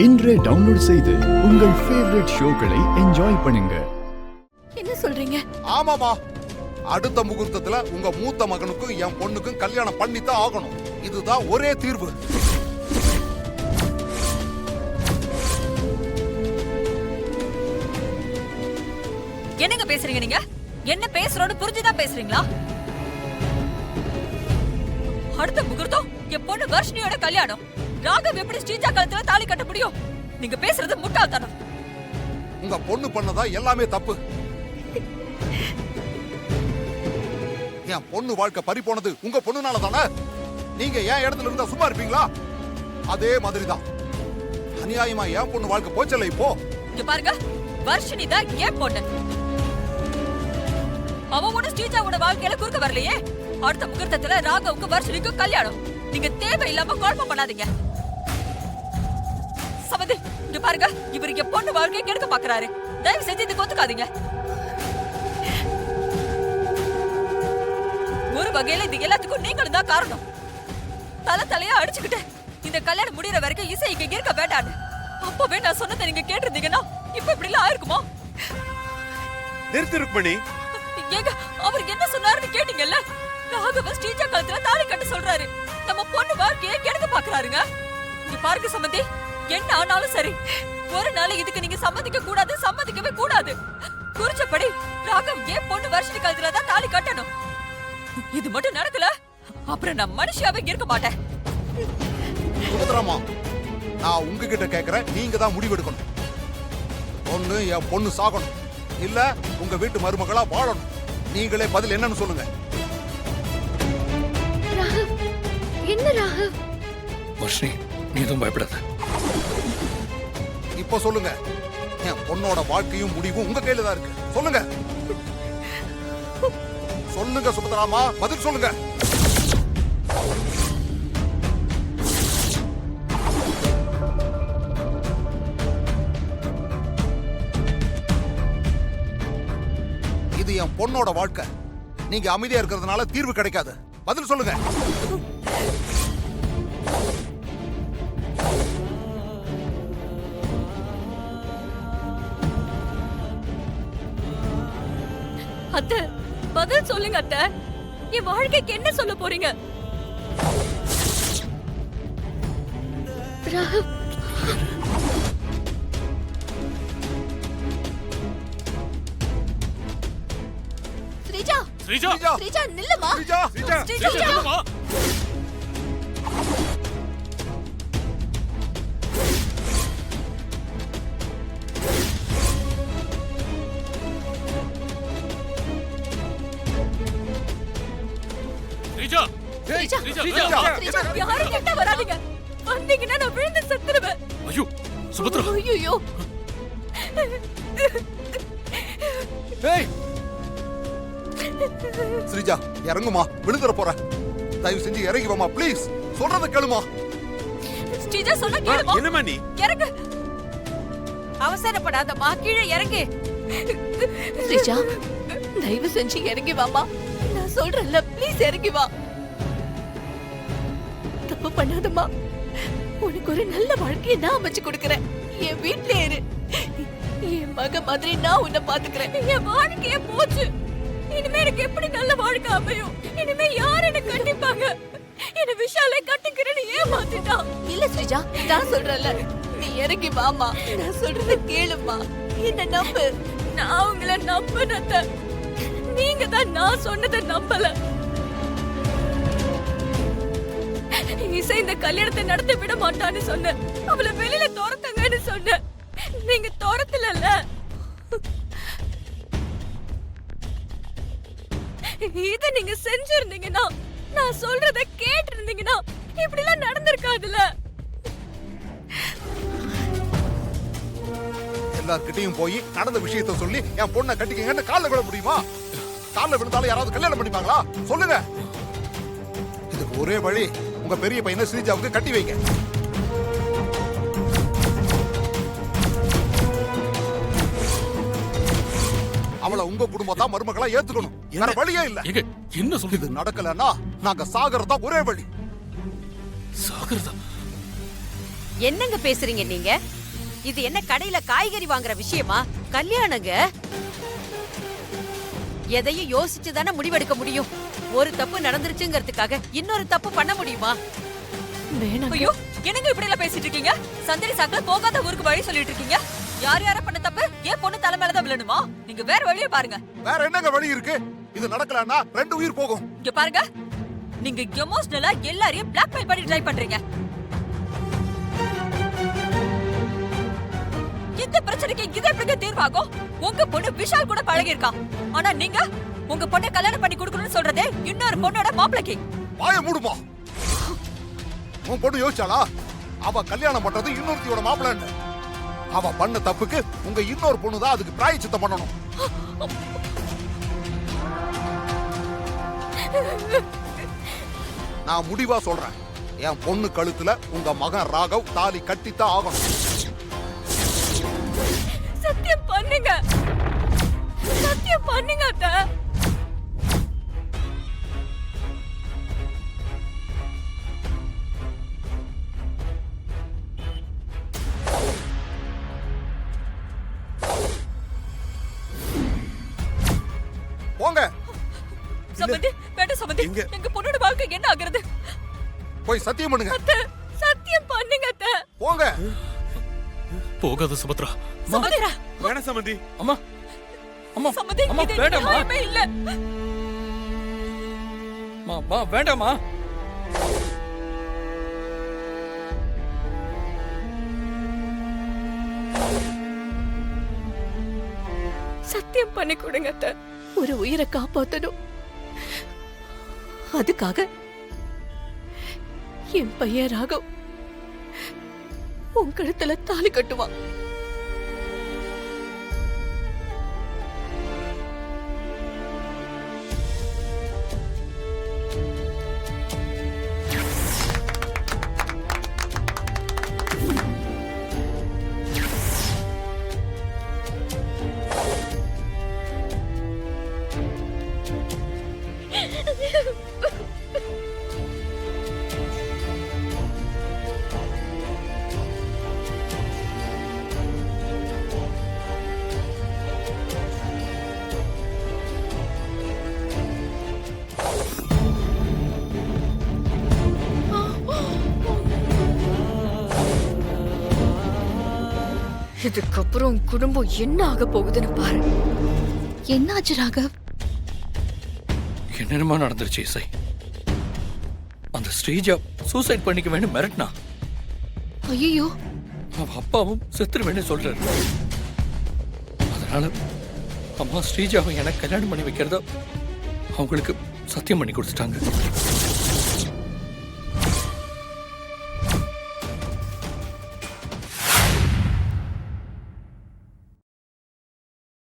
இன்றே டவுன்லோட் செய்து உங்கள் ஃபேவரட் ஷோக்களை என்ஜாய் பண்ணுங்க. என்ன சொல்றீங்க? ஆமாமா, அடுத்த முகூர்த்தத்துல உங்க மூத்த மகனுக்கும் என் பொண்ணுக்கும் கல்யாணம் பண்ணித்தான் ஆகணும். இதுதான் ஒரே தீர்வு. என்னங்க பேசுறீங்க நீங்க? என்ன பேசுறோன்னு புரிஞ்சுதான் பேசுறீங்களா? அடுத்த முகூர்த்தம் என் பொண்ணு வர்ஷினியோட கல்யாணம். ராகவ் எப்படி ஸ்ரீஜா கழுத்துல தாலி கட்ட முடியும்? நீங்க பேசுறது முட்டாள்தனம். உங்க பொண்ணு பண்ணதா எல்லாமே தப்பு. என் பொண்ணு வாழ்க்கை பறி போனது உங்க பொண்ணுனால தானே. நீங்க என் இடத்துல இருந்தா சும்மா இருப்பீங்களா? அதே மாதிரிதான் அநியாயமா என் பொண்ணு வாழ்க்கை போச்சல. இப்போ இங்க பாருங்க, வர்ஷினி தான் ஏன் பொண்ணு. அவனோட ஸ்ரீஜாவோட வாழ்க்கையில குறுக்க வரலையே. அடுத்த முகூர்த்தத்துல ராகவுக்கு வர்ஷினிக்கும் கல்யாணம். நீங்க தேவையில்லாம குழப்பம் பண்ணாதீங்க. சமதி, இங்க பாருங்க, இவர் என் பொண்ணு வாழ்க்கையை கெடுக்க பாக்குறாரு. தயவு செஞ்சு இதுக்கு ஒத்துக்காதீங்க. ஒரு வகையில இது எல்லாத்துக்கும் நீங்களும் தான் காரணம். தலையா அடிச்சுக்கிட்டு இந்த கல்யாணம் முடியற வரைக்கும் இசை இங்க இருக்க வேண்டான்னு அப்பவே நான் சொன்னதை நீங்க கேட்டிருந்தீங்கன்னா இப்ப இப்படி எல்லாம் ஆயிருக்குமா? நிறுத்து ருக்மணி. ஏங்க, அவர் என்ன சொன்னாருன்னு கேட்டீங்கல்ல? ராகவ ஸ்ரீஜா கழுத்துல தாலி கட்ட சொல்றாரு. நம்ம பொண்ணு வாழ்க்கையை கெடுக்க பாக்குறாருங்க. இங்க பாருங்க சம்மந்தி, என்ன ஆனாலும் சரி, ஒரு நாள் இதுக்கு நீங்க சம்மதிக்க கூடாது, சம்மதிக்கவே கூடாது. குறிச்சபடி ராகவ் ஏன் பொண்ணு வர்ஷினி கழுத்துல தான் தாலி கட்டணும். இது மட்டும் நடக்கல, அப்புறம் நான் மனுஷியாவே இருக்க மாட்டேன். சுபத்ராமா, நான் உங்ககிட்ட கேக்குறேன், நீங்க தான் முடிவெடுக்கணும். ஒண்ணு என் பொண்ணு சாகணும், இல்ல உங்க வீட்டு மருமகளா வாழணும். நீங்களே பதில் என்னன்னு சொல்லுங்க. ராகவ், என்ன ராகவ்? வர்ஷினி, நீ எதுவும் பயப்படாத. இப்ப சொல்லுங்க, என் பொண்ணோட வாழ்க்கையும் முடிவும் உங்க கையில தான் இருக்கு. சொல்லுங்க சொல்லுங்க சுபத்ராமா, பதில் சொல்லுங்க. இது என் பொண்ணோட வாழ்க்கை. நீங்க அமைதியா இருக்கிறதுனால தீர்வு கிடைக்காது. பதில் சொல்லுங்க. அத்தை, பதில் சொல்லுங்க அத்தை. என் வாழ்க்கைக்கு என்ன சொல்ல போறீங்க? ராகவ், ஸ்ரீஜா, ஸ்ரீஜா, ஸ்ரீஜா நில்லுமா. ஸ்ரீஜா, ஸ்ரீஜா, ஸ்ரீஜா, ஸ்ரீஜா, நில்லுமா. ஸ்ரீஜா, ஸ்ரீஜா, ஸ்ரீஜா, ஸ்ரீஜா, ஸ்ரீஜா. யாரும் கிட்ட வராதீங்க. வந்தீங்கன்னா நான் விழுந்து செத்துருவேன். ஐயோ, சுபத்ரா. ஐயோ, ஏய், ஸ்ரீஜா இறங்குமா, விழுந்துற போற. தயவு செஞ்சு இறங்கி வாமா, ப்ளீஸ். சொல்றத கேளுமா. ஸ்ரீஜா சொன்னா கேளுமா. என்னம்மா நீ? இறங்கு. அவசரப்படாதம்மா, கீழே இறங்கு. ஸ்ரீஜா, தயவு செஞ்சு இறங்கி வாமா. நான் சொல்றேன்ல, ப்ளீஸ் இறங்கி வா. தப்பு பண்ணாதம்மா. உனக்கு ஒரு நல்ல வாழ்க்கையை நான் அமைச்சு கொடுக்கறேன். என் வீட்ல இரு. என் மக மாதிரி நான் உன்னை பாத்துக்கிறேன். என் வாழ்க்கையே போச்சு. இனிமே எனக்கு எப்படி நல்ல வாழ்க்கை அமையும்? இனிமே யார் என்ன கண்டிப்பாங்க? என்ன விஷாலே கட்டிக்கிறேன்னு ஏமாத்திட்டான். இல்ல ஸ்ரீஜா, நான் சொல்றேன்ல, நீ இறங்கி வாமா. நான் சொல்றத கேளுமா, என்ன நம்பு. நான் உங்களை நம்பினத, நீங்க தான் நான் சொன்னதை நம்பல. இசை இந்த கல்யாணத்தை நடத்த விட மாட்டான்னு சொன்ன, அவளை வெளியில துரத்துங்கன்னு சொன்ன. நீங்க துரத்தல. இத நீங்க செஞ்சிருந்தீங்கன்னா, நான் சொல்றத கேட்டு இருந்தீங்கன்னா இப்படி எல்லாம் நடந்திருக்காதுல்ல. எல்லார்கிட்டயும் போய் நடந்த விஷயத்த சொல்லி என் பொண்ணை கட்டிக்கங்கன்னு கால்ல விழ முடியுமா? கால்ல விழுந்தாலும் யாராவது கல்யாணம் பண்ணிப்பாங்களா? சொல்லுங்க. இதுக்கு ஒரே வழி, உங்க பெரிய பையனை ஸ்ரீஜாவுக்கு கட்டி வைங்க. அவளை உங்க குடும்பத்தா மருமகளா ஏத்துக்கணும். வேற வழியே இல்ல. என்ன சொல்லுது? இது நடக்கலன்னா நாங்க சாகறதா ஒரே வழி. சாகரதா? என்னங்க பேசுறீங்க நீங்க? இது என்ன கடையில காய்கறி வாங்குற விஷயமா? கல்யாணங்க. எதையும் யோசிச்சு தானே முடிவெடுக்க முடியும். ஒரு தப்பு நடந்துருச்சுங்கிறதுக்காக இன்னொரு தப்பு பண்ண முடியுமா? வேணாம். ஐயோ என்னங்க இப்படி எல்லாம் பேசிட்டு இருக்கீங்க? சந்தடி சாக்குல போகாத ஊருக்கு வழி சொல்லிட்டு இருக்கீங்க. யார் யார பண்ண தப்பு ஏன் பொண்ணு தலை மேலதான் விழணுமா? நீங்க வேற வழியை பாருங்க. வேற என்னங்க வழி இருக்கு? இது நடக்கலன்னா 2 உயிர் போகும். இங்க பாருங்க, நீங்க எமோஷனலா எல்லாரையும் பிளாக்மெயில் பண்ணி ட்ரை பண்றீங்க. இந்த பிரச்சனைக்கு இது எப்படிங்க தீர்வாகும்? உங்க பொண்ணு விஷால் கூட பழகி இருக்கா. ஆனா நீங்க உங்க பொண்ணை கல்யாணம் பண்ணி கொடுக்கணும்னு சொல்றதே இன்னொரு பொண்ணோட மாப்பிளைக்கு. வாயை மூடுமா. உன் பொண்ணு யோசிச்சாளா? அவ கல்யாணம் பண்றது இன்னொருத்தியோட மாப்பிள்ளன்னு. அவ பண்ண தப்புக்கு உங்க இன்னொரு பொண்ணு தான் அதுக்கு பிராயச்சித்தம் பண்ணணும். நான் முடிவா சொல்றேன், என் பொண்ணு கழுத்துல உங்க மகன் ராகவ் தாலி கட்டித்தான் ஆகணும். சத்தியம் பண்ணுங்க, சத்தியம் பண்ணுங்க அத்தை. போங்க. சம்பந்தி வேண்டாம் சம்பந்தி, எங்க பொண்ணோட வாழ்க்கை என்ன ஆகுறது? போய் சத்தியம் பண்ணுங்க. அத்தை சத்தியம் பண்ணுங்க அத்தை. போங்க. போகாத சுபத்ரா. சுபத்ரா வேணாம் சம்பந்தி. அம்மா அம்மா சம்பந்தி அம்மா இது வேண்டாம்மா. நியாயமே இல்ல. அம்மா வேண்டாம்மா. சத்தியம் பண்ணி கொடுங்க அத்தை. ஒரு உயிரை காப்பாத்தணும். அதுக்காக என் பையன் ராகவ் உன் கழுத்துல தாலி கட்டுவான். இதுக்கப்புறம் குடும்பம் என்ன ஆக போகுதுன்னு பாரு. என்னாச்சு ராகவ்? என்னென்னமா நடந்துருச்சு இசை. அந்த ஸ்ரீஜா சூசைட் பண்ணிக்க வேணும் மிரட்டினா. ஐயோ, அவ அப்பாவும் செத்துருவேன்னு சொல்றாரு. அதனால அம்மா ஸ்ரீஜாவை எனக்கு கல்யாணம் பண்ணி வைக்கிறதா அவங்களுக்கு சத்தியம் பண்ணி கொடுத்துட்டாங்க.